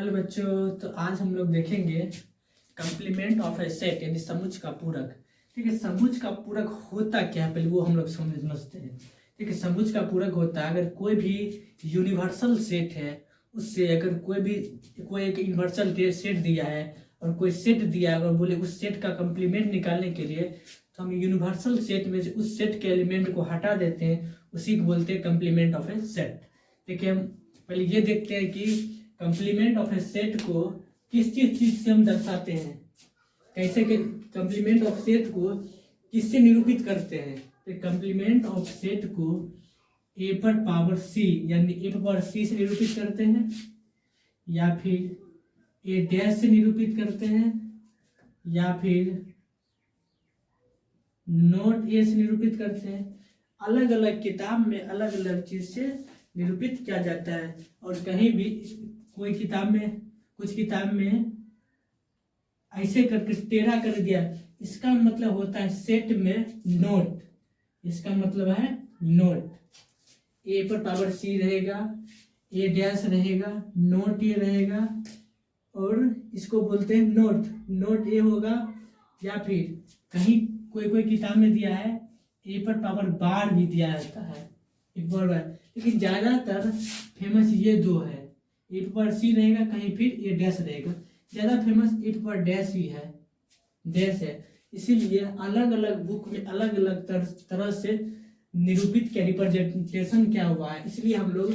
Hello बच्चों, तो आज हम लोग देखेंगे कंप्लीमेंट ऑफ ए सेट यानी समुच्चय का पूरक। ठीक है, समुच्चय का पूरक होता क्या है पहले वो हम लोग समझते हैं। ठीक है, समुच्चय का पूरक होता है अगर कोई भी यूनिवर्सल सेट है उससे अगर कोई एक यूनिवर्सल सेट दिया है और कोई सेट दिया है और बोले उस सेट का कंप्लीमेंट निकालने के लिए तो हम यूनिवर्सल सेट में से उस सेट के एलिमेंट को हटा देते हैं, उसी को बोलते हैं कंप्लीमेंट ऑफ ए सेट। देखिए, हम पहले ये देखते हैं कि कंप्लीमेंट ऑफ ए सेट को किस चीज से हम दर्शाते हैं, कैसे के कंप्लीमेंट ऑफ सेट को किससे निरूपित करते हैं। तो कंप्लीमेंट ऑफ सेट को ए पर पावर सी यानी ए पर पावर सी से निरूपित करते हैं या फिर ए डैश से निरूपित करते हैं या फिर नॉट ए से निरूपित करते हैं। अलग अलग किताब में अलग अलग चीज से निरूपित किया जाता है और कहीं भी कुछ किताब में ऐसे करके टेढ़ा कर दिया, इसका मतलब होता है सेट में नोट, इसका मतलब है नोट। ए पर पावर सी रहेगा, ए डैश रहेगा, नोट ए रहेगा और इसको बोलते हैं नोट, नोट ए होगा। या फिर कहीं कोई किताब में दिया है ए पर पावर बार भी दिया जाता है, एक बार, लेकिन ज्यादातर फेमस ये दो है, ए पर सी रहेगा कहीं फिर ए डैश रहेगा। ज्यादा फेमस ए पर डैश ही है, डैश है। इसीलिए अलग अलग बुक में अलग अलग तरह से निरूपित क्या रिप्रेजेंटेशन क्या हुआ है, इसलिए हम लोग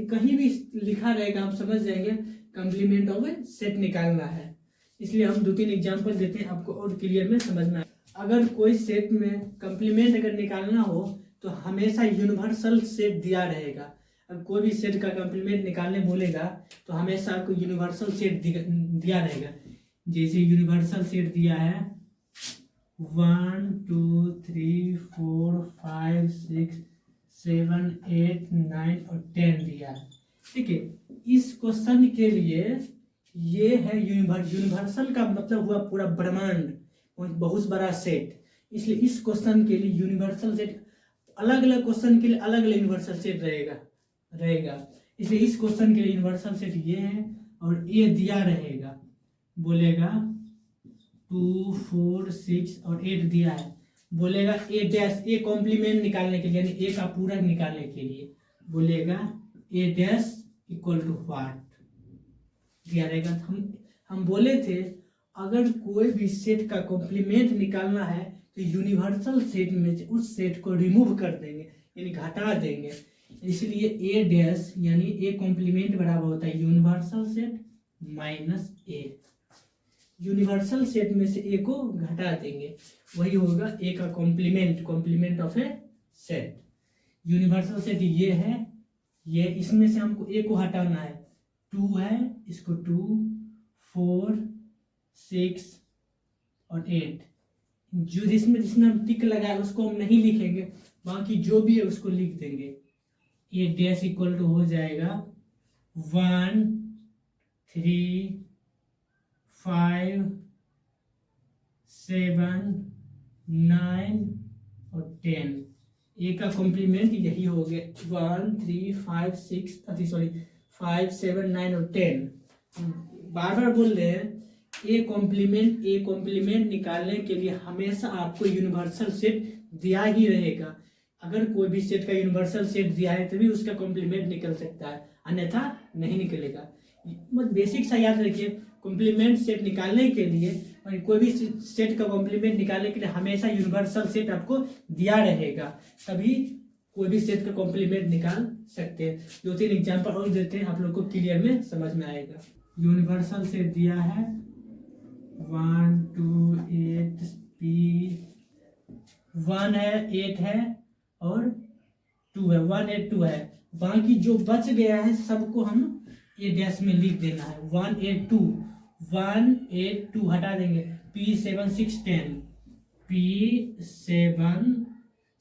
कहीं भी लिखा रहेगा हम समझ जाएंगे कंप्लीमेंट ऑफ ए सेट निकालना है। इसलिए हम 2-3 एग्जाम्पल देते हैं आपको और क्लियर में समझना है। अगर कोई सेट में कंप्लीमेंट अगर निकालना हो तो हमेशा यूनिवर्सल सेट दिया रहेगा। अगर कोई भी सेट का कंप्लीमेंट निकालने बोलेगा तो हमेशा आपको यूनिवर्सल सेट दिया रहेगा। जैसे यूनिवर्सल सेट दिया है 1 2 3 4 5 6 7 8 9 और 10 दिया है। ठीक है, इस क्वेश्चन के लिए ये है यूनिवर्सल का मतलब हुआ पूरा ब्रह्मांड, बहुत बड़ा सेट। इसलिए इस क्वेश्चन के लिए यूनिवर्सल सेट, अलग अलग क्वेश्चन के लिए अलग अलग यूनिवर्सल सेट रहेगा। इसलिए इस क्वेश्चन के लिए यूनिवर्सल सेट ये है और ये दिया रहेगा, बोलेगा 2 4 6 और 8 दिया है, बोलेगा ए डैश, ए कॉम्प्लीमेंट निकालने के लिए यानी ए का पूरक निकालने के लिए बोलेगा ए डैश इक्वल टू व्हाट दिया रहेगा। हम बोले थे अगर कोई भी सेट का कॉम्प्लीमेंट निकालना है तो यूनिवर्सल सेट में उस सेट को रिमूव कर देंगे यानी घटा देंगे। इसलिए ए डैश यानी ए कॉम्प्लीमेंट बराबर होता है यूनिवर्सल सेट माइनस ए। यूनिवर्सल सेट में से ए को घटा देंगे, वही होगा ए का complement of A set. Universal set ये है, ये इसमें से हमको ए को हटाना है, 2 है, इसको 2 4 6 और 8, जो जिसमें हम टिक लगाए उसको हम नहीं लिखेंगे, बाकी जो भी है उसको लिख देंगे। ए डैश इक्वल टू हो जाएगा 1 3 5 7 9 और 10। ए का कॉम्प्लीमेंट यही हो गया 1 3 5 6 5 7 9 और 10। बार बार बोल रहे हैं ए कॉम्प्लीमेंट निकालने के लिए हमेशा आपको यूनिवर्सल सेट दिया ही रहेगा। अगर कोई भी सेट का यूनिवर्सल सेट दिया है तभी उसका कॉम्प्लीमेंट निकल सकता है, अन्यथा नहीं निकलेगा। मतलब बेसिक सा याद रखिए, कॉम्प्लीमेंट सेट निकालने के लिए कोई भी सेट का कॉम्प्लीमेंट निकालने के लिए हमेशा यूनिवर्सल सेट आपको दिया रहेगा, तभी कोई भी सेट का कॉम्प्लीमेंट निकाल सकते हैं। 2-3 एग्जाम्पल और देते हैं, आप लोग को क्लियर में समझ में आएगा। यूनिवर्सल सेट दिया है 1 2 8 P 1 है 8 है और 2 है, 1 8 2 है। बाकी जो बच गया है सबको हम ए डैश में लिख देना है। 1 8 2 हटा देंगे, P 7 6 10, P 7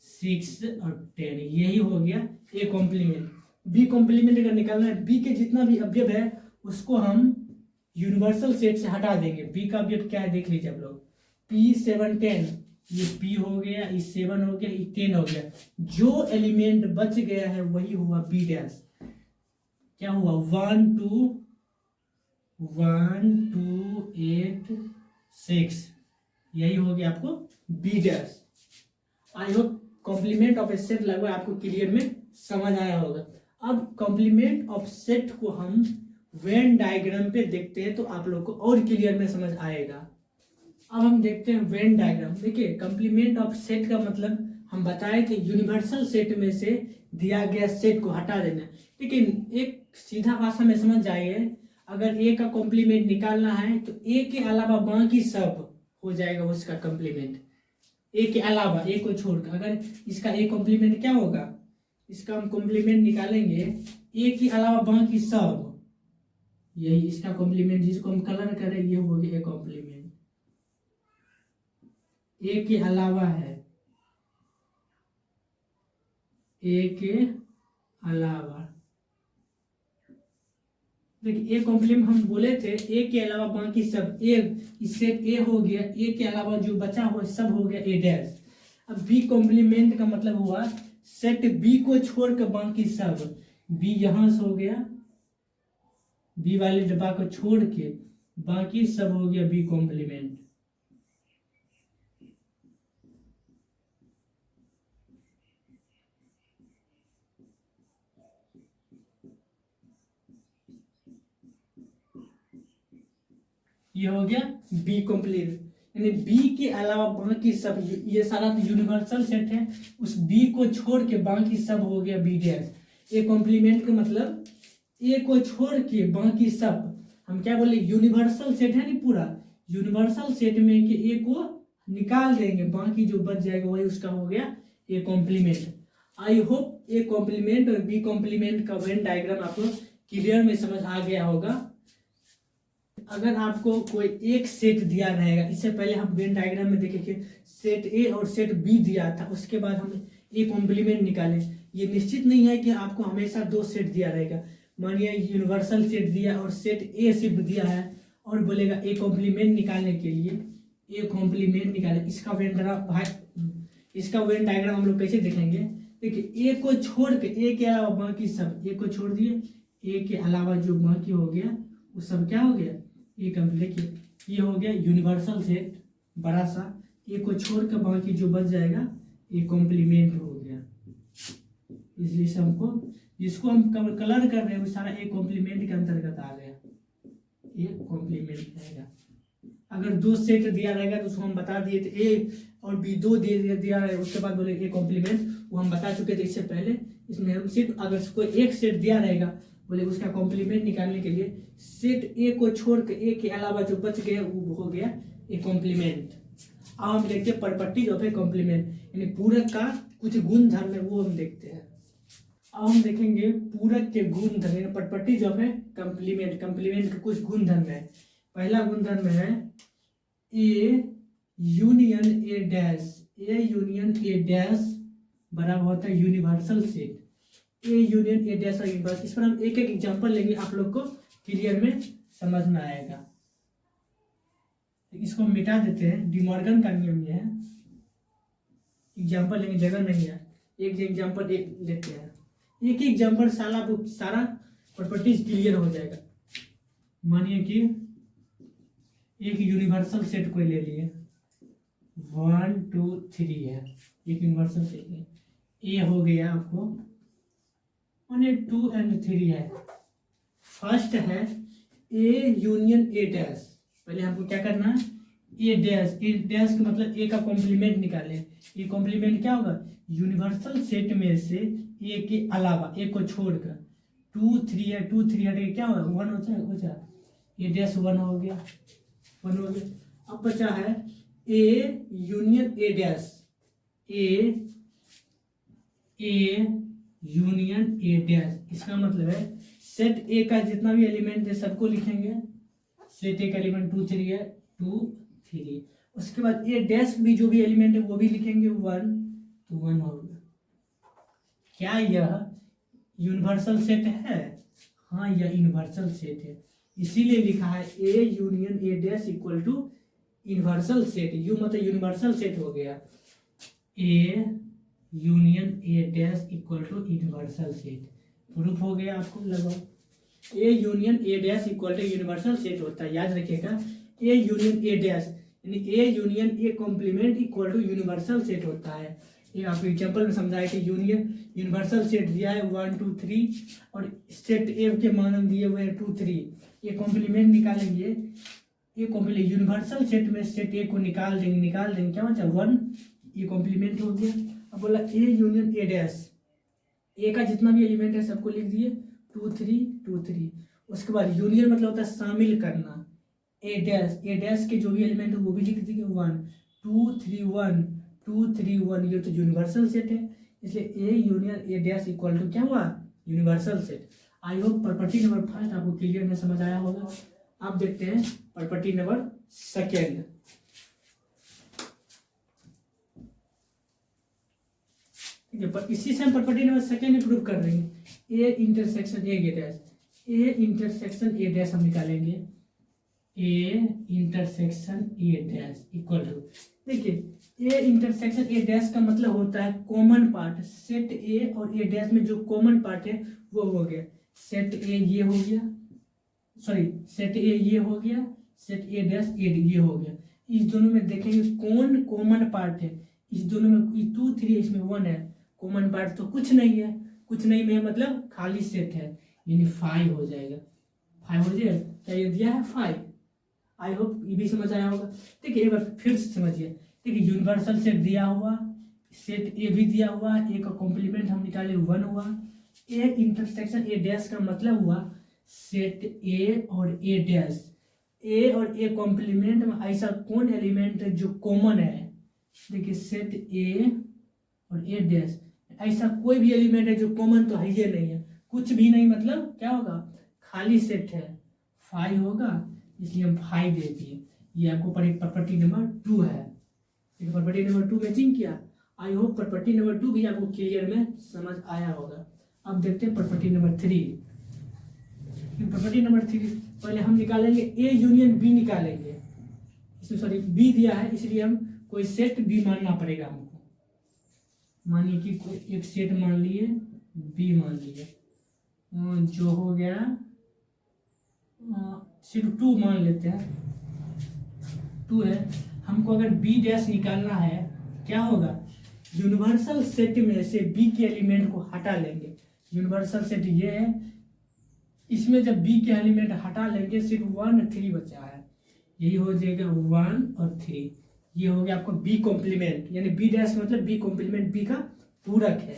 6 और 10, यही हो गया ए कॉम्प्लीमेंट। बी कॉम्प्लीमेंट अगर निकालना है, बी के जितना भी अवयव है उसको हम यूनिवर्सल सेट से हटा देंगे। बी का अवयव क्या है देख लीजिए आप लोग, P 7 10, ये P हो गया, ये 7 हो गया, ये 10 हो गया। जो एलिमेंट बच गया है वही हुआ बी डैश। क्या हुआ 1 2 1 2 8 6, यही हो गया आपको B dash. I hope complement of A set लगभग आपको क्लियर में समझ आया होगा। अब कॉम्प्लीमेंट ऑफ सेट को हम वेन डायग्राम पे देखते हैं तो आप लोग को और क्लियर में समझ आएगा। अब हम देखते हैं वेन डायग्राम। देखिए कॉम्प्लीमेंट ऑफ सेट का मतलब हम बताए थे यूनिवर्सल सेट में से दिया गया सेट को हटा देना। लेकिन एक सीधा भाषा में समझ जाइए, अगर ए का कॉम्प्लीमेंट निकालना है तो ए के अलावा बाकी सब हो जाएगा उसका कॉम्प्लीमेंट, ए के अलावा, ए को छोड़कर। अगर इसका ए कॉम्प्लीमेंट क्या होगा, इसका हम कॉम्प्लीमेंट निकालेंगे ए के अलावा बाकी सब, यही इसका कॉम्प्लीमेंट जिसको हम कलर करें ये हो गया ए कॉम्प्लीमेंट। ए के अलावा है, ए के अलावा, देखिए ए कॉम्प्लीमेंट हम बोले थे ए के अलावा बाकी सब, ए इससे ए हो गया, ए के अलावा जो बचा हुआ सब हो गया ए डैश। अब बी कॉम्प्लीमेंट का मतलब हुआ सेट बी को छोड़कर बाकी सब, बी यहां से हो गया, बी वाले डब्बा को छोड़ के बाकी सब हो गया बी कॉम्प्लीमेंट। ये हो गया बी कॉम्प्लीमेंट, यानी बी के अलावा बाकी सब, ये सारा यूनिवर्सल सेट है, उस बी को छोड़ के बाकी सब हो गया बी डैश। ए कॉम्प्लीमेंट का मतलब ए को छोड़ के बाकी सब, हम क्या बोले यूनिवर्सल सेट है नहीं पूरा, यूनिवर्सल सेट में कि ए को निकाल देंगे बाकी जो बच जाएगा वही उसका हो गया A complement. I hope A complement और बी कॉम्प्लीमेंट का वेन डायग्राम आपको क्लियर में समझ आ गया होगा। अगर आपको कोई एक सेट दिया रहेगा, इससे पहले हम वेन डायग्राम में देखे कि सेट ए और सेट बी दिया था, उसके बाद हम ए कॉम्प्लीमेंट निकाले। ये निश्चित नहीं है कि आपको हमेशा दो सेट दिया रहेगा। मानिए यूनिवर्सल सेट दिया और सेट ए सिर्फ दिया है और बोलेगा ए कॉम्प्लीमेंट निकालने के लिए, ए कॉम्प्लीमेंट निकाले, इसका वेन डायग्राम हम लोग कैसे देखेंगे। देखिए ए को छोड़ के, ए के अलावा बाकी सब, ए को छोड़ दिए, ए के अलावा जो बाकी हो गया वो सब क्या हो गया ए कॉम्प्लीमेंट। देखिए ये हो गया यूनिवर्सल सेट बड़ा सा, ए को छोड़ कर बाकी जो बच जाएगा ए कॉम्प्लीमेंट हो गया। इसलिए सबको जिसको हम कलर कर रहे हैं वो सारा ए कॉम्प्लीमेंट के अंतर्गत आ गया, ए कॉम्प्लीमेंट रहेगा। अगर दो सेट दिया रहेगा तो उसको हम बता दिए थे, ए और बी दो दिया रहेगा, उसके बाद बोले ए कॉम्प्लीमेंट, वो हम बता चुके थे इससे पहले। इसमें हम सिर्फ अगर कोई एक सेट दिया रहेगा बोले उसका कॉम्प्लीमेंट निकालने के लिए सेट ए को छोड़ के ए के अलावा जो बच गया वो हो गया ए कॉम्प्लीमेंट। अब हम देखते हैं प्रॉपर्टीज ऑफ ए कॉम्प्लीमेंट, यानी पूरक का कुछ गुण धर्म है वो हम देखते हैं। अब हम देखेंगे पूरक के गुण धर्म, properties of a complement. Complement के कुछ गुण धर्म है। पहला गुण धर्म है A union A dash, A union A dash बराबर होता है universal set, A union A dash और यूनिवर्सल। इस पर हम एक एक एग्जांपल लेंगे, आप लोग को क्लियर में समझ में आएगा। इसको मिटा देते हैं, डिमॉर्गन का नियम ये है। एग्जांपल लेंगे, जगह नहीं है, एक एग्जांपल लेते हैं, एक ही एग्जांपल सारा प्रॉपर्टीज क्लियर हो जाएगा। मानिए कि एक यूनिवर्सल सेट कोई ले लिए, 1 2 3 है, एक यूनिवर्सल सेट है, ए हो गया आपको 2 और 3 है। फर्स्ट है ए यूनियन ए डैश, पहले हमको क्या करना है ए डैश, ए डैश का मतलब ए का कॉम्प्लीमेंट निकाले। ए कॉम्प्लीमेंट क्या होगा, यूनिवर्सल सेट में से ए के अलावा, ए को छोड़कर 2 3 है, 2 3 हटे क्या होगा 1 हो जाए, ए डैश 1 हो गया, 1 हो गया। अब बचा है A union A dash, A union A dash, इसका मतलब है सेट ए का जितना भी एलिमेंट है सबको लिखेंगे। सेट ए का एलिमेंट 2 3 है, 2 3, उसके बाद ए डैश भी जो भी एलिमेंट है वो भी लिखेंगे 1, तो 1 हो गया। क्या यह यूनिवर्सल सेट है? हाँ यह यूनिवर्सल सेट है, इसीलिए लिखा है A union A dash equal to universal set. U मतलब यूनिवर्सल सेट हो गया, A union A dash equal to universal set. Proof हो गया आपको लगाओ। A union A dash equal to universal set होता है, याद रखिएगा। ए यूनियन ए डैश यानी A union A complement equal to universal set होता है। ये आपको एग्जाम्पल में समझाया कि यूनिवर्सल सेट दिया है 1 2 3 और सेट ए के मान दिए हुए हैं 2 3। ये कॉम्प्लीमेंट निकालेंगे, ये कॉम्प्लीमेंट यूनिवर्सल सेट में सेट ए को निकाल देंगे क्या बचा 1, ये कॉम्प्लीमेंट हो गया। अब बोला ए यूनियन ए डैश, ए का जितना भी एलिमेंट है सबको लिख दिए 2 3 2 3। उसके बाद यूनियन मतलब होता है शामिल करना, ए डैश के जो भी एलिमेंट है वो भी लिख दिए 1 2 3 1 2 3 1। ये तो यूनिवर्सल सेट है, इसलिए A union A dash equal to क्या हुआ universal set. I hope property number first आपको क्लियर में समझ आया होगा। आप देखते हैं प्रॉपर्टी नंबर सेकेंड। ठीक है, पर इसी से हम प्रॉपर्टी नंबर सेकेंड प्रूव कर रहे हैं। A intersection A dash, A intersection A dash हम निकालेंगे, A intersection A dash equal to, देखिए ए इंटरसेक्शन ए डैश का मतलब होता है कॉमन पार्ट। सेट ए और ए डैश में जो कॉमन पार्ट है वो हो गया सेट ए ये हो गया, सॉरी सेट ए ये हो गया, सेट ए डैश ये हो गया। इस दोनों में देखेंगे कौन कॉमन पार्ट है, इस दोनों में 2 3 इसमें 1 है, कॉमन पार्ट तो कुछ नहीं है, कुछ नहीं में मतलब खाली सेट है, यानी 5 हो जाएगा। 5 हो जाएगा, क्या ये दिया है 5। आई होप ये भी समझ आया होगा। ठीक है, एक बार फिर से समझिए। ठीक है, यूनिवर्सल सेट दिया हुआ, सेट ए भी दिया हुआ, ए का कॉम्प्लीमेंट हम निकाले 1 हुआ। ए इंटरसेक्शन ए डैश का मतलब हुआ सेट ए और ए डैश, ए और ए कॉम्प्लीमेंट में ऐसा कौन एलिमेंट है जो कॉमन है। देखिए सेट ए और ए डैश, ऐसा कोई भी एलिमेंट है जो कॉमन तो है ही नहीं है, कुछ भी नहीं, मतलब क्या होगा खाली सेट है, 5 होगा, इसलिए हम 5 दे दिए। ये आपको प्रॉपर्टी नंबर 2 है। प्रॉपर्टी नंबर 2 मैचिंग किया। आई होप प्रॉपर्टी नंबर 2 भी आपको क्लियर में समझ आया होगा। अब देखते हैं प्रॉपर्टी नंबर 3। प्रॉपर्टी नंबर 3 पहले हम निकालेंगे ए यूनियन बी निकालेंगे, इसमें सॉरी बी दिया है इसलिए हम कोई सेट बी मानना पड़ेगा हमको। मानिए कि कोई एक सेट मान लिए, बी मान लिए, जो हो गया सिर्फ 2 मान लेते हैं, 2 है। हमको अगर बी डैश निकालना है क्या होगा, यूनिवर्सल सेट में से बी के एलिमेंट को हटा लेंगे। यूनिवर्सल सेट ये है, इसमें जब बी के एलिमेंट हटा लेंगे सिर्फ 1 3 बचा है, यही हो जाएगा 1 और 3। ये हो गया आपको बी कॉम्प्लीमेंट, यानी बी डैश मतलब बी कॉम्प्लीमेंट बी का पूरक है।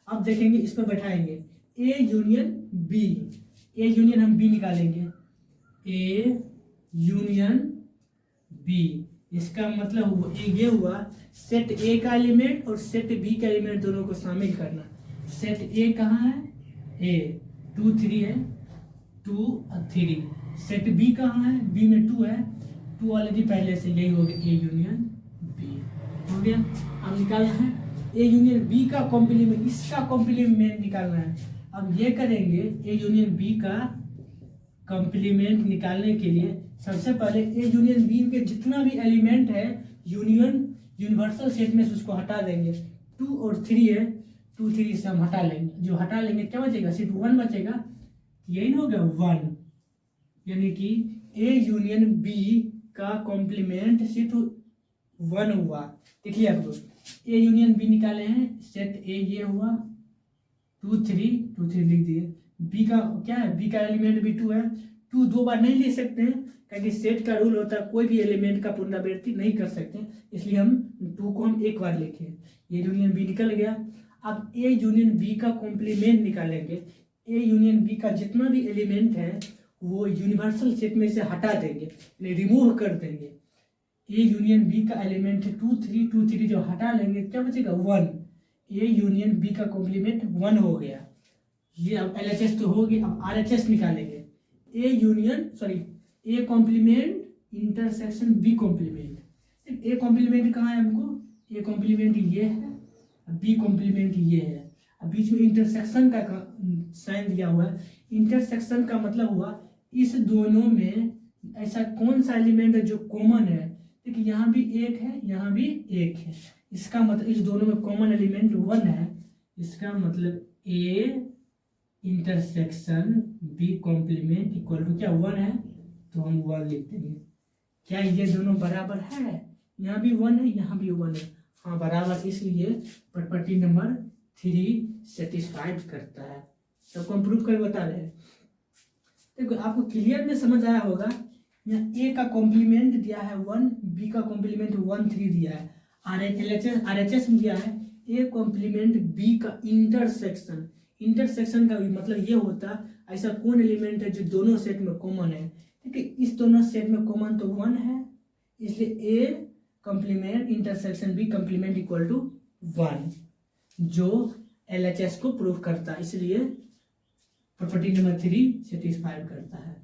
अब देखेंगे इस पर बैठाएंगे A union B, A union हम बी निकालेंगे, ए यूनियन बी, इसका मतलब ये हुआ सेट ए का एलिमेंट और सेट बी का एलिमेंट दोनों को शामिल करना। सेट ए कहाँ है, ए 2 3 है, 2 और 3। सेट बी कहाँ है, बी में 2 है, 2 ऑलरेडी पहले से, यही हो गया ए यूनियन बी हो गया। अब निकालना है ए यूनियन बी का कॉम्प्लीमेंट, इसका कॉम्प्लीमेंट निकालना है। अब ये करेंगे ए यूनियन बी का कॉम्प्लीमेंट निकालने के लिए सबसे पहले ए यूनियन बी के जितना भी एलिमेंट है यूनिवर्सल सेट में से उसको हटा देंगे। 2 और 3 है, 2 3 से हम हटा लेंगे, जो हटा लेंगे क्या बचेगा, सिर्फ 1 बचेगा, यही ना हो गया 1, यानी कि ए यूनियन बी का कॉम्प्लीमेंट सिर्फ 1 हुआ। देखिए आप लोग ए यूनियन बी निकाले हैं, सेट ए ये हुआ 2 3 लिख दिए। बी का क्या है, बी का एलिमेंट भी 2 है, 2 2 बार नहीं लिख सकते हैं क्योंकि सेट का रूल होता है कोई भी एलिमेंट का पुनरावृत्ति नहीं कर सकते, इसलिए हम 2 को हम एक बार लिखे। ये यूनियन बी निकल गया। अब ए यूनियन बी का कॉम्प्लीमेंट निकालेंगे। ए यूनियन बी का जितना भी एलिमेंट है वो यूनिवर्सल सेट में से हटा देंगे, रिमूव कर देंगे। ए यूनियन बी का एलिमेंट 2 3 जो हटा लेंगे क्या बचेगा 1। ए यूनियन बी का कॉम्प्लीमेंट 1 हो गया। ये अब LHS तो होगी, अब RHS निकालेंगे। A union sorry A complement intersection B complement. A complement कहाँ है हमको, ए कॉम्प्लीमेंट ये है, बी कॉम्प्लीमेंट ये है। अब बीच में इंटरसेक्शन का साइन दिया हुआ है। इंटरसेक्शन का मतलब हुआ इस दोनों में ऐसा कौन सा एलिमेंट है जो कॉमन है। देखिए यहाँ भी एक है, यहाँ भी एक है, इसका मतलब इस दोनों में कॉमन एलिमेंट 1 है। इसका मतलब A intersection B complement equal to क्या 1 है, तो हम 1 लिख देंगे। क्या ये दोनों बराबर है? यहाँ भी 1 है, यहाँ भी 1 है, हाँ बराबर, इसलिए प्रॉपर्टी नंबर 3 सेटिस्फाइड करता है। सबको हम प्रूव कर बता रहे हैं। देखो आपको क्लियर में समझ आया होगा। यहाँ ए का कॉम्प्लीमेंट दिया है 1, बी का कॉम्प्लीमेंट 1 3 दिया है, RHS में दिया है ए कॉम्प्लीमेंट बी का इंटरसेक्शन। इंटरसेक्शन का मतलब ये होता है ऐसा कौन एलिमेंट है जो दोनों सेट में कॉमन है। ठीक है, इस दोनों सेट में कॉमन तो 1 है, इसलिए A complement intersection B complement equal to 1, जो LHS को प्रूव करता है, इसलिए प्रॉपर्टी नंबर 3 सेटिस्फाइड करता है।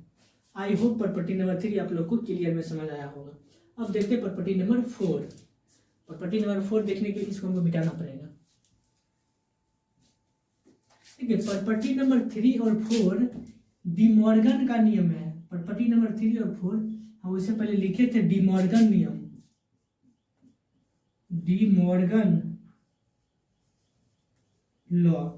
आई होप प्रॉपर्टी नंबर 3 आप लोग को क्लियर में समझ आया होगा। अब देखते हैं प्रॉपर्टी नंबर 4। प्रॉपर्टी नंबर 4 देखने के लिए इसको हमको मिटाना पड़ेगा। ठीक है, प्रॉपर्टी नंबर 3 और 4 डी मॉर्गन का नियम है। प्रॉपर्टी नंबर 3 और 4 हम उससे पहले लिखे थे डी मॉर्गन नियम, डी मॉर्गन लॉ।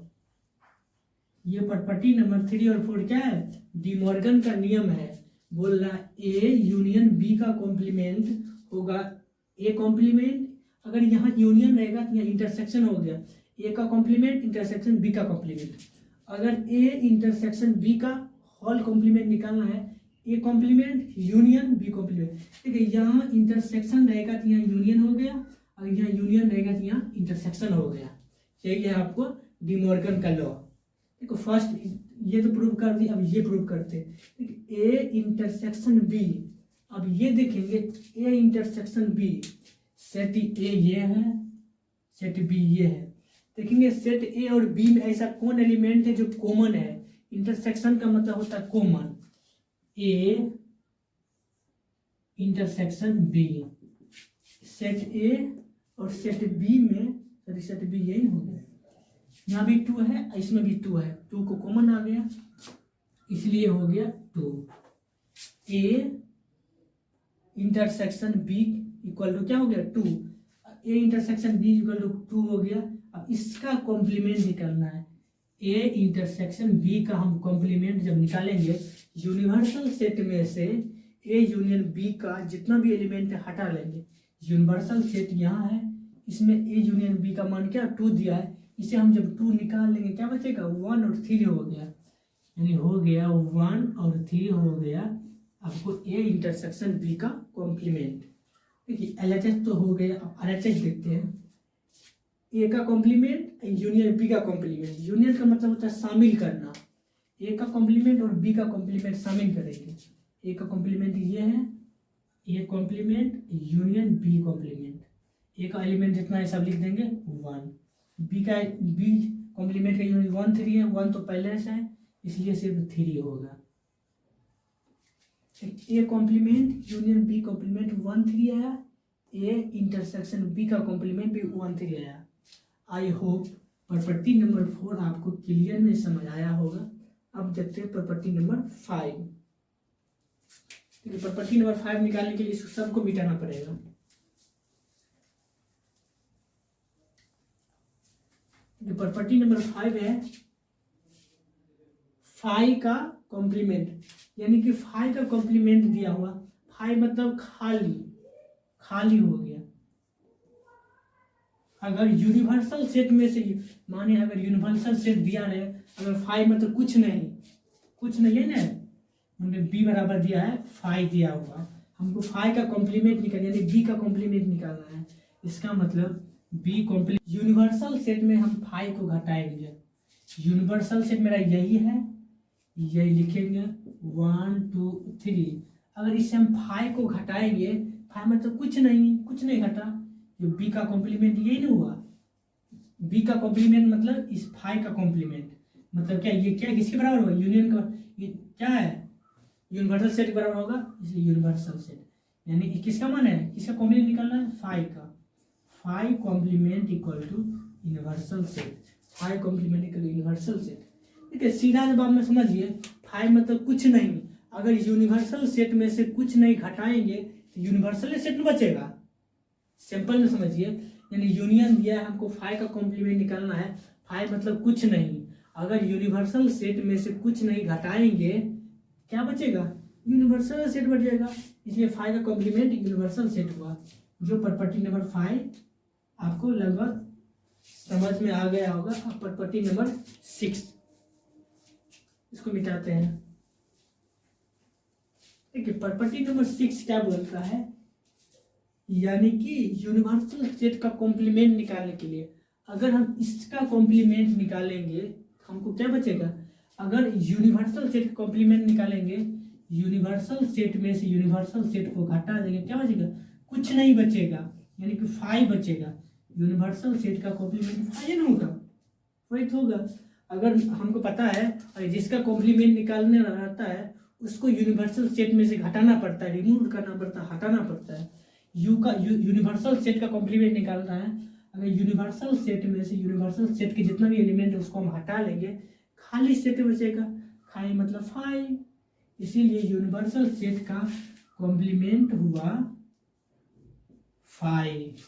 ये प्रॉपर्टी नंबर 3 और 4 क्या है? डी मॉर्गन का नियम है। बोल रहा ए यूनियन बी का कॉम्प्लीमेंट होगा ए कॉम्प्लीमेंट, अगर यहाँ यूनियन रहेगा तो यहाँ इंटरसेक्शन हो गया, ए का कॉम्प्लीमेंट इंटरसेक्शन बी का कॉम्प्लीमेंट। अगर ए इंटरसेक्शन बी का होल कॉम्प्लीमेंट निकालना है, A complement union B complement. ठीक है, यहाँ इंटरसेक्शन रहेगा तो यहाँ यूनियन हो गया, अगर यहाँ यूनियन रहेगा तो यहाँ इंटरसेक्शन हो गया। यही है आपको डी मॉर्गन का लॉ। देखो फर्स्ट ये तो प्रूव कर दी, अब ये प्रूव करते हैं। ए इंटरसेक्शन बी, अब ये देखेंगे A intersection B, set A ये है, सेट बी ये है। देखेंगे सेट ए और बी में ऐसा कौन एलिमेंट है जो कॉमन है। इंटरसेक्शन का मतलब होता है common. A intersection B, set A और सेट बी में, सॉरी सेट बी यही हो गया, यहाँ भी 2 है, इसमें भी 2 है, 2 को कॉमन आ गया इसलिए हो गया 2। A intersection B equal to क्या हो गया 2, A intersection B equal to 2 हो गया। अब इसका कॉम्प्लीमेंट निकालना है। ए इंटरसेक्शन बी का हम कॉम्प्लीमेंट जब निकालेंगे, यूनिवर्सल सेट में से ए यूनियन बी का जितना भी एलिमेंट है हटा लेंगे। यूनिवर्सल सेट यहाँ है, इसमें ए यूनियन बी का मान क्या 2 दिया है, इसे हम जब 2 निकाल लेंगे क्या बचेगा 1 और 3 हो गया, यानी हो गया 1 और 3 हो गया आपको ए इंटरसेक्शन बी का कॉम्प्लीमेंट। देखिए LHS तो हो गया, अब RHS देखते हैं। ए का कॉम्प्लीमेंट यूनियन बी का कॉम्प्लीमेंट, यूनियन का मतलब होता है शामिल करना, ए का कॉम्प्लीमेंट और बी का कॉम्प्लीमेंट शामिल करेंगे। ए का कॉम्प्लीमेंट ये है, A complement union B complement, A का एलिमेंट जितना है सब लिख देंगे 1, बी कॉम्प्लीमेंट का यूनिट 1 3 है, 1 तो पहले से है इसलिए सिर्फ 3 होगा। A complement union B complement 1 3 आया, ए इंटरसेक्शन बी का कॉम्प्लीमेंट भी 1 3 आया। आई होप प्रॉपर्टी नंबर 4 आपको क्लियर में समझ आया होगा। अब देखते हैं प्रॉपर्टी नंबर 5। प्रॉपर्टी नंबर 5 निकालने के लिए इसको सबको मिटाना पड़ेगा। प्रॉपर्टी नंबर 5 है फाई का कॉम्प्लीमेंट, यानी कि फाई का कॉम्प्लीमेंट दिया हुआ, फाई मतलब खाली, खाली हो गया। अगर यूनिवर्सल सेट में से माने अगर यूनिवर्सल सेट दिया है, अगर फाई मतलब कुछ नहीं है ना, हमने बी बराबर दिया है, फाई दिया हुआ, हमको फाई का कॉम्प्लीमेंट निकालना यानी बी का कॉम्प्लीमेंट निकालना है। इसका मतलब बी कॉम्प्लीमेंट, यूनिवर्सल सेट में हम फाई को घटाएंगे। यूनिवर्सल सेट मेरा यही है, यही लिखेंगे 1 2 3। अगर इससे हम फाई को घटाएंगे, फाई मतलब कुछ नहीं घटा, जो बी का कॉम्प्लीमेंट यही नहीं हुआ। बी का कॉम्प्लीमेंट मतलब इस फाई का कॉम्प्लीमेंट मतलब क्या, ये क्या किसके बराबर होगा, यूनियन का, ये क्या है यूनिवर्सल सेट के बराबर होगा, इसलिए यूनिवर्सल सेट यानी किसका मान है, किसका कॉम्प्लीमेंट निकालना है, फाई का। Phi complement equal to universal set, phi complement equal to universal set. ठीक है, सीधा जवाब में समझिए, फाई मतलब कुछ नहीं, अगर यूनिवर्सल सेट में से कुछ नहीं घटाएंगे तो यूनिवर्सल सेट में बचेगा। सिंपल में समझिए, यानी यूनियन दिया है हमको, फाई का कॉम्प्लीमेंट निकालना है, फाई मतलब कुछ नहीं, अगर यूनिवर्सल सेट में से कुछ नहीं घटाएंगे क्या बचेगा, यूनिवर्सल सेट बच जाएगा। इसलिए फाइव का कॉम्प्लीमेंट यूनिवर्सल सेट हुआ, जो प्रॉपर्टी नंबर 5 आपको लगभग समझ में आ गया होगा। अब प्रॉपर्टी नंबर 6 इसको मिटाते हैं। देखिए प्रॉपर्टी नंबर 6 क्या बोलता है, यानी कि यूनिवर्सल सेट का कॉम्प्लीमेंट निकालने के लिए अगर हम इसका कॉम्प्लीमेंट निकालेंगे हमको क्या बचेगा, अगर यूनिवर्सल सेट का कॉम्प्लीमेंट निकालेंगे यूनिवर्सल सेट में से यूनिवर्सल सेट को घटा देंगे क्या बचेगा, कुछ नहीं बचेगा, यानी कि 5 बचेगा। यूनिवर्सल सेट का कॉम्प्लीमेंट 5 ना होगा, वही तो होगा। अगर हमको पता है और जिसका कॉम्प्लीमेंट निकालने रहता है उसको यूनिवर्सल सेट में से घटाना पड़ता है, रिमूव करना पड़ता है, हटाना पड़ता है। यूनिवर्सल सेट का कॉम्प्लीमेंट निकालना है, अगर यूनिवर्सल सेट में से यूनिवर्सल सेट के जितना भी एलिमेंट है उसको हम हटा लेंगे, खाली सेट बचेगा, खाली मतलब 5। इसीलिए यूनिवर्सल सेट का कॉम्प्लीमेंट हुआ 5।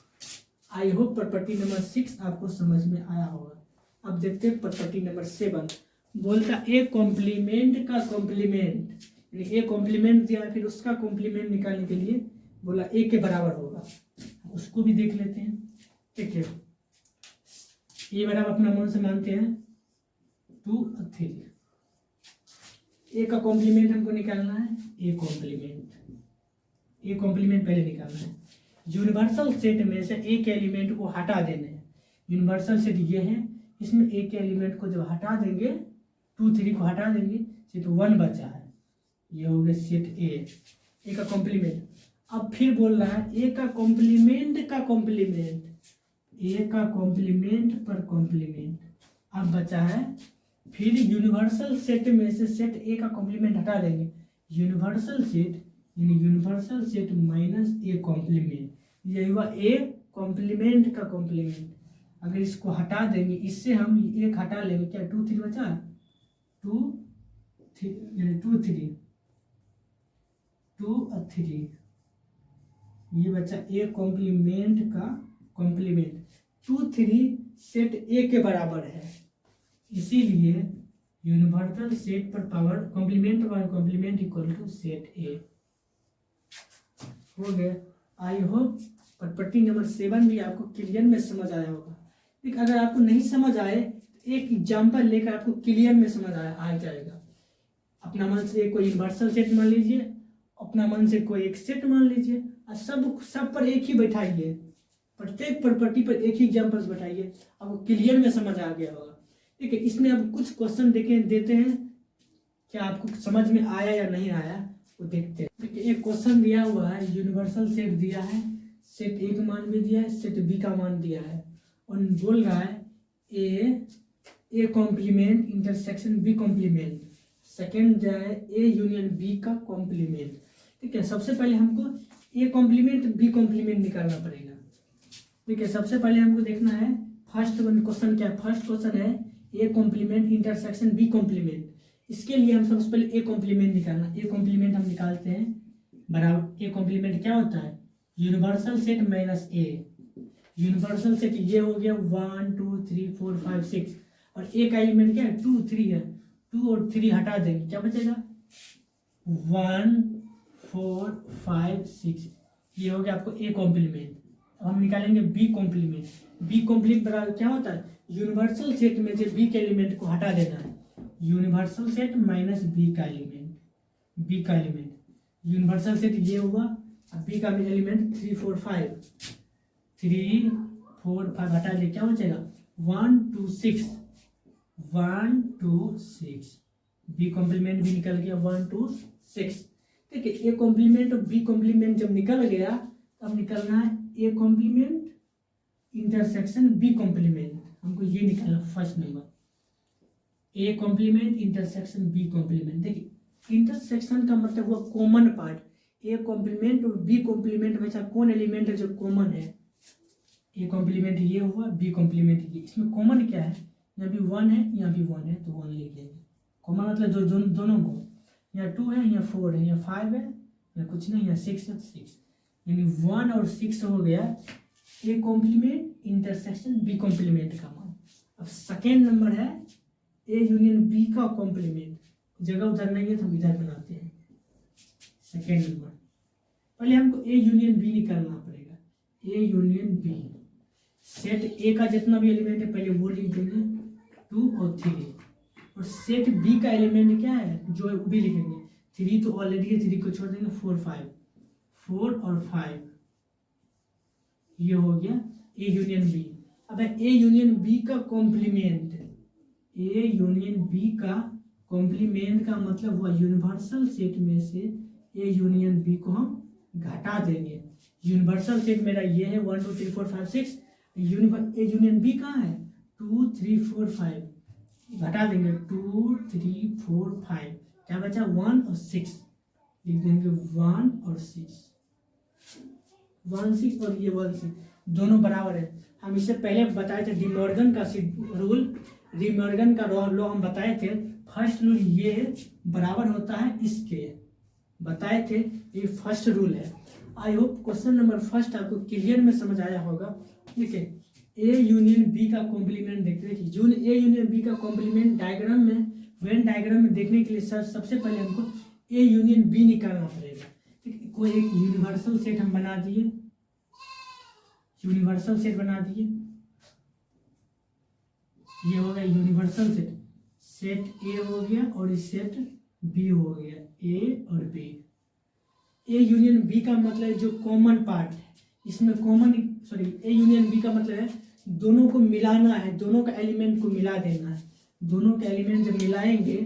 आई होप प्रॉपर्टी नंबर 6 आपको समझ में आया होगा। अब देखते हैं प्रॉपर्टी नंबर 7 बोलता ए कॉम्प्लीमेंट का कॉम्प्लीमेंट, यानी ए कॉम्प्लीमेंट दिया फिर उसका कॉम्प्लीमेंट निकालने के लिए बोला ए के बराबर होगा, उसको भी देख लेते हैं। ठीक है, ए बराबर अपना मन से मानते हैं 2 और 3। ए का कॉम्प्लीमेंट हमको निकालना है, ए कॉम्प्लीमेंट पहले निकालना है। यूनिवर्सल सेट में से एक एलिमेंट को हटा देना है। यूनिवर्सल सेट ये है, इसमें एक एलिमेंट को जब हटा देंगे 2 3 को हटा देंगे सेट 1 बचा है, ये हो गया सेट ए का कॉम्प्लीमेंट। अब फिर बोल रहा है ए का कॉम्प्लीमेंट का कॉम्प्लीमेंट, ए का कॉम्प्लीमेंट पर कॉम्प्लीमेंट। अब बचा है फिर यूनिवर्सल सेट में से सेट ए का कॉम्प्लीमेंट हटा देंगे, यूनिवर्सल सेट यानी universal set minus A complement, ये हुआ ए कॉम्प्लीमेंट का कॉम्प्लीमेंट। अगर इसको हटा देंगे, इससे हम एक हटा लेंगे, क्या 2 3 बचा, 2 3 2 3 2 और 3, ये बचा ए कॉम्प्लीमेंट का कॉम्प्लीमेंट। 2 3 सेट ए के बराबर है, इसीलिए यूनिवर्सल सेट पर पावर कॉम्प्लीमेंट पर complement equal to set A हो गया। आई होप प्रॉपर्टी नंबर 7 भी आपको क्लियर में समझ आया होगा। देखिए अगर आपको नहीं समझ आए एक एग्जाम्पल लेकर आपको क्लियर में समझ आ जाएगा। अपना मन से कोई यूनिवर्सल सेट मान लीजिए, अपना मन से कोई एक सेट मान लीजिए और सब पर एक ही बैठाइए, प्रत्येक प्रॉपर्टी पर एक ही एग्जाम्पल बैठाइए, आपको क्लियर में समझ आ गया होगा। ठीक है, इसमें अब कुछ क्वेश्चन देते हैं, क्या आपको समझ में आया या नहीं आया वो देखते हैं। देखिए एक क्वेश्चन दिया हुआ है, यूनिवर्सल सेट दिया है, सेट ए का मान भी दिया है, सेट बी का मान दिया है और बोल रहा है A complement intersection B complement, second जो है ए यूनियन बी का कॉम्प्लीमेंट। ठीक है, सबसे पहले हमको ए कॉम्प्लीमेंट बी कॉम्प्लीमेंट निकालना पड़ेगा। ठीक है, सबसे पहले हमको देखना है फर्स्ट क्वेश्चन क्या है। फर्स्ट क्वेश्चन है A complement intersection B complement. इसके लिए हम सबसे पहले ए कॉम्प्लीमेंट निकालना, ए कॉम्प्लीमेंट हम निकालते हैं बराबर, ए कॉम्प्लीमेंट क्या होता है, यूनिवर्सल सेट माइनस ए। यूनिवर्सल सेट ये हो गया 1 2 3 4 5 6 और ए का एलिमेंट क्या है 2 3 है, 2 और 3 हटा देंगे क्या बचेगा 1 4 5 6, ये हो गया आपको ए कॉम्प्लीमेंट। अब हम निकालेंगे बी कॉम्प्लीमेंट। बी कॉम्प्लीमेंट बराबर क्या होता है, यूनिवर्सल सेट में से बी के एलिमेंट को हटा देना है, यूनिवर्सल सेट माइनस बी का एलिमेंट। यूनिवर्सल सेट ये हुआ, अब बी का एलिमेंट 3 4 5 हटा दिए क्या बचेगा 1 2 6 1 2 6, बी कॉम्प्लीमेंट भी निकल गया 1 2 6। ठीक है, ए कॉम्प्लीमेंट और बी कॉम्प्लीमेंट जब निकल गया तब निकलना है A complement intersection B complement, हमको ये निकालना first number, A complement intersection B complement. देखिए इंटरसेक्शन का मतलब हुआ कॉमन पार्ट, ए कॉम्प्लीमेंट और बी कॉम्प्लीमेंट में कौन एलिमेंट है जो कॉमन है, ए कॉम्प्लीमेंट ये हुआ, बी कॉम्प्लीमेंट ये, इसमें कॉमन क्या है, यहाँ भी 1 है यहाँ भी 1 है तो 1 लिख लेंगे। कॉमन मतलब जो दोनों को, यहाँ 2 है यहाँ 4 है यहाँ 5 है यहाँ कुछ नहीं यहाँ 6 है 6, यानी 1 और 6 हो गया A complement intersection B complement का मान। अब सेकेंड नंबर है ए यूनियन बी का कॉम्प्लीमेंट, जगह उधर नहीं है तो हम इधर बनाते हैं। सेकेंड नंबर, पहले हमको ए यूनियन बी निकालना पड़ेगा। A union B, set A का जितना भी एलिमेंट है पहले वो लिख देंगे 2 और 3, और सेट बी का एलिमेंट क्या है जो है वो भी लिखेंगे। 3 तो ऑलरेडी है, 3 को छोड़ देंगे, 4 5, 4 और 5, ये हो गया ए यूनियन बी। अब ए यूनियन बी का कॉम्प्लीमेंट, ए यूनियन बी का कॉम्प्लीमेंट का मतलब हुआ यूनिवर्सल सेट में से ए यूनियन बी को हम घटा देंगे। यूनिवर्सल सेट मेरा ये है 1 2 3 4 5 6, ए यूनियन बी कहाँ है 2 3 4 5, घटा देंगे 2 3 4 5, क्या बचा 1 और 6, लिख देंगे 1 और 6, 1 6 और ये 1 6 दोनों बराबर है। हम इससे पहले बताए थे डिमॉर्गन का रूल, डिमॉर्गन का लॉ हम बताए थे। फर्स्ट रूल ये बराबर होता है इसके, बताए थे, ये फर्स्ट रूल है। I hope question number first आपको क्लियर में समझ आया होगा। देखिए ए यूनियन बी का कॉम्प्लीमेंट देखते हैं, जो ए यूनियन बी का कॉम्प्लीमेंट डायग्राम में, वेन डायग्राम में देखने के लिए सर सबसे पहले हमको ए यूनियन बी निकालना पड़ेगा। ठीक, कोई एक यूनिवर्सल सेट हम बना दिए, यूनिवर्सल सेट बना दिए, ये हो गया यूनिवर्सल सेट, सेट ए हो गया और सेट बी हो गया, ए और बी। ए यूनियन बी का मतलब जो कॉमन पार्ट है इसमें common, sorry A union B का मतलब है दोनों को मिलाना है, दोनों का एलिमेंट को मिला देना है। दोनों के एलिमेंट जब मिलाएंगे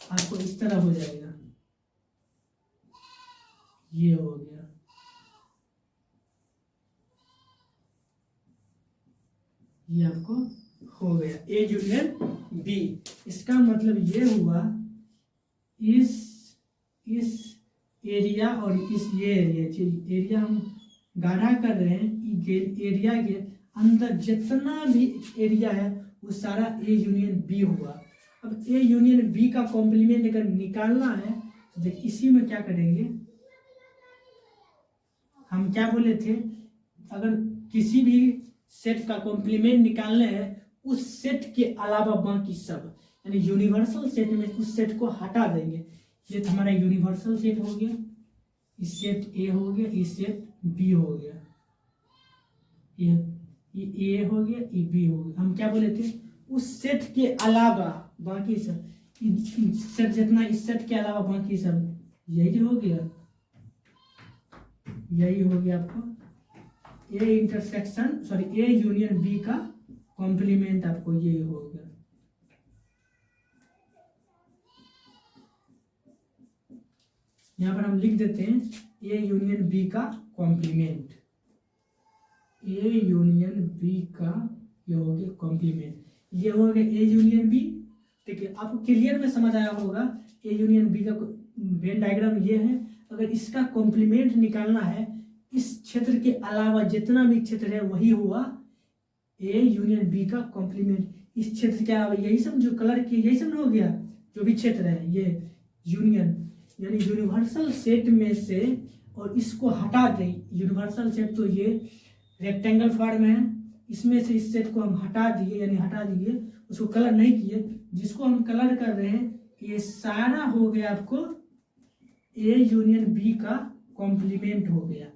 आपको इस तरह हो जाएगा, ये हो गया, ये आपको हो गया ए यूनियन बी। इसका मतलब ये हुआ इस एरिया और इस ये एरिया हम गाढ़ा कर रहे हैं, एरिया के अंदर जितना भी एरिया है वो सारा ए यूनियन बी हुआ। अब ए यूनियन बी का कॉम्प्लीमेंट अगर निकालना है तो देखिए इसी में क्या करेंगे, हम क्या बोले थे, अगर किसी भी सेट का कॉम्प्लीमेंट निकालने हैं उस सेट के अलावा बाकी सब, यानी यूनिवर्सल सेट में उस सेट को हटा देंगे। ये तो हमारा यूनिवर्सल सेट हो गया, इस सेट ए हो गया, इस सेट बी हो गया, ये ए हो गया, ये बी हो गया। हम क्या बोले थे, उस सेट के अलावा बाकी सब, सेट जितना इस सेट के अलावा बाकी सब, यही हो गया, यही हो गया आपको A intersection, sorry A union B का कॉम्प्लीमेंट, आपको ये हो गया। यहां पर हम लिख देते हैं ए यूनियन बी का कॉम्प्लीमेंट, ए यूनियन बी का ये हो गया कॉम्प्लीमेंट, ये हो गया ए यूनियन बी। देखिए आपको क्लियर में समझ आया होगा, ए यूनियन बी का वेन डायग्राम ये है। अगर इसका कॉम्प्लीमेंट निकालना है, इस क्षेत्र के अलावा जितना भी क्षेत्र है वही हुआ ए यूनियन बी का कॉम्प्लीमेंट। इस क्षेत्र के अलावा यही सब जो कलर की, यही सब हो गया जो भी क्षेत्र है, ये यूनियन, यानी यूनिवर्सल सेट में से, और इसको हटा दें, यूनिवर्सल सेट तो ये रेक्टेंगल फॉर्म है, इसमें से इस सेट को हम हटा दिए, यानी हटा दिए, उसको कलर नहीं किए, जिसको हम कलर कर रहे हैं ये सारा हो गया आपको ए यूनियन बी का कॉम्प्लीमेंट हो गया।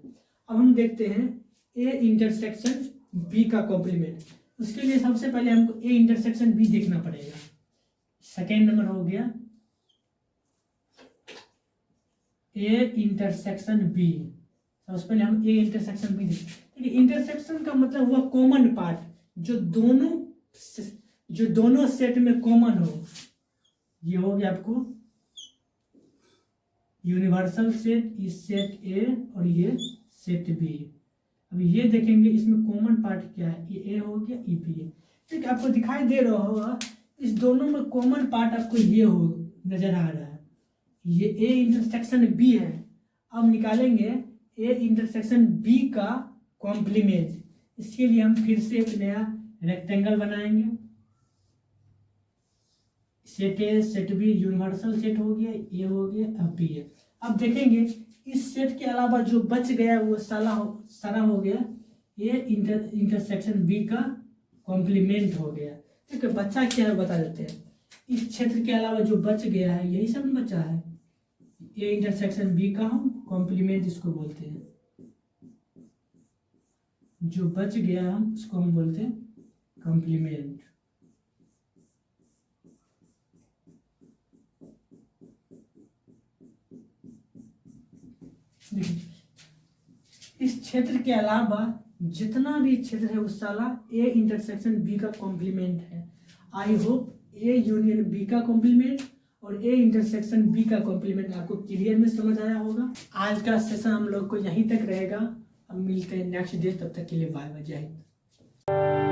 अब हम देखते हैं ए इंटरसेक्शन बी का कॉम्प्लीमेंट। उसके लिए सबसे पहले हमको ए इंटरसेक्शन बी देखना पड़ेगा। सेकेंड नंबर हो गया ए इंटरसेक्शन बी। सबसे पहले हम ए इंटरसेक्शन बी देखिए, इंटरसेक्शन का मतलब हुआ कॉमन पार्ट, जो दोनों सेट में कॉमन हो। ये हो गया आपको यूनिवर्सल सेट, इस सेट ए और ये सेट बी। अब ये देखेंगे इसमें कॉमन पार्ट क्या है, ये ए हो गया, ये बी है। ठीक है, आपको दिखाई दे रहा होगा इस दोनों में कॉमन पार्ट आपको ये हो नजर आ रहा है, ये ए इंटरसेक्शन बी है। अब निकालेंगे ए इंटरसेक्शन बी का कॉम्प्लीमेंट। इसके लिए हम फिर से एक नया रेक्टेंगल बनाएंगे, set A set B universal set हो गया, ये हो गया, अब बी है। अब देखेंगे इस सेट के अलावा जो बच गया वो सारा हो गया ये इंटरसेक्शन बी का कॉम्प्लीमेंट हो गया। ठीक है, बच्चा क्या है बता देते हैं। इस क्षेत्र के अलावा जो बच गया है यही सब बचा है, ए इंटरसेक्शन बी का हम कॉम्प्लीमेंट इसको बोलते हैं। जो बच गया हम उसको हम बोलते हैं कॉम्प्लीमेंट। इस क्षेत्र के अलावा जितना भी क्षेत्र है उस साला ए इंटरसेक्शन बी का कॉम्प्लीमेंट है। I hope A union B का कॉम्प्लीमेंट और ए इंटरसेक्शन बी का कॉम्प्लीमेंट आपको क्लियर में समझ आया होगा। आज का सेशन हम लोग को यहीं तक रहेगा। हम मिलते हैं नेक्स्ट डे, तब तक के लिए बाय बाय, जय हिंद।